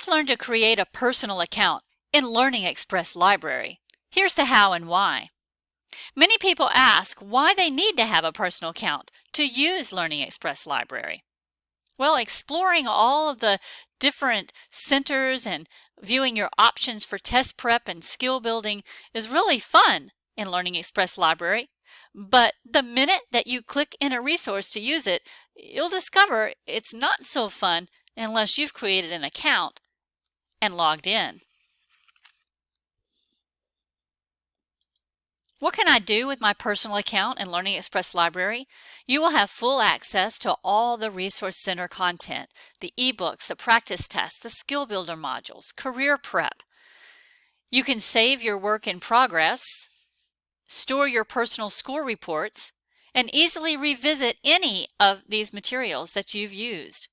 Let's learn to create a personal account in LearningExpress Library. Here's the how and why. Many people ask why they need to have a personal account to use LearningExpress Library. Well, exploring all of the different centers and viewing your options for test prep and skill building is really fun in LearningExpress Library. But the minute that you click in a resource to use it, you'll discover it's not so fun unless you've created an account and logged in. What can I do with my personal account in LearningExpress Library? You will have full access to all the Resource Center content, the eBooks, the practice tests, the skill builder modules, career prep. You can save your work in progress, store your personal score reports, and easily revisit any of these materials that you've used.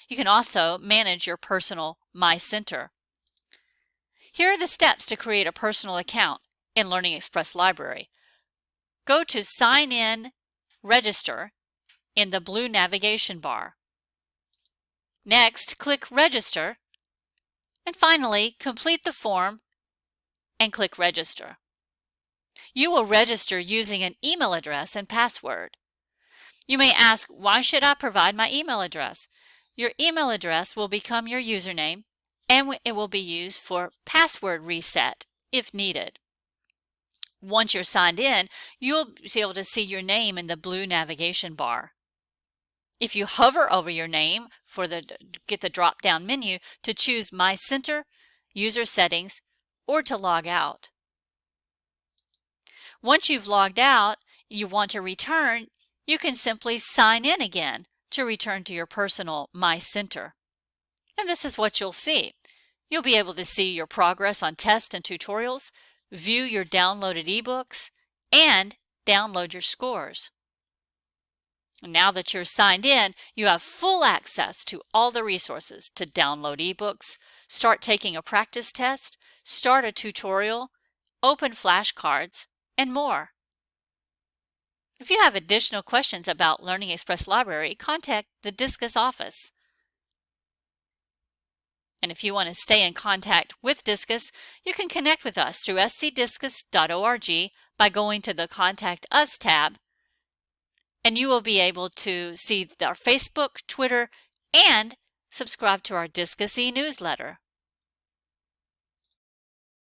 You can also manage your personal My Center. Here are the steps to create a personal account in LearningExpress Library. Go to Sign In, Register in the blue navigation bar. Next, click Register, and finally, complete the form and click Register. You will register using an email address and password. You may ask, why should I provide my email address? Your email address will become your username, and it will be used for password reset if needed. Once you're signed in, you'll be able to see your name in the blue navigation bar. If you hover over your name get the drop-down menu to choose My Center, User Settings, or to log out. Once you've logged out, you want to return, you can simply sign in again to return to your personal My Center. And this is what you'll see. You'll be able to see your progress on tests and tutorials, view your downloaded ebooks, and download your scores. Now that you're signed in, you have full access to all the resources to download ebooks, start taking a practice test, start a tutorial, open flashcards, and more. If you have additional questions about LearningExpress Library, contact the Discus office. And if you want to stay in contact with Discus, you can connect with us through scdiscus.org by going to the Contact Us tab, and you will be able to see our Facebook, Twitter, and subscribe to our Discus e-newsletter.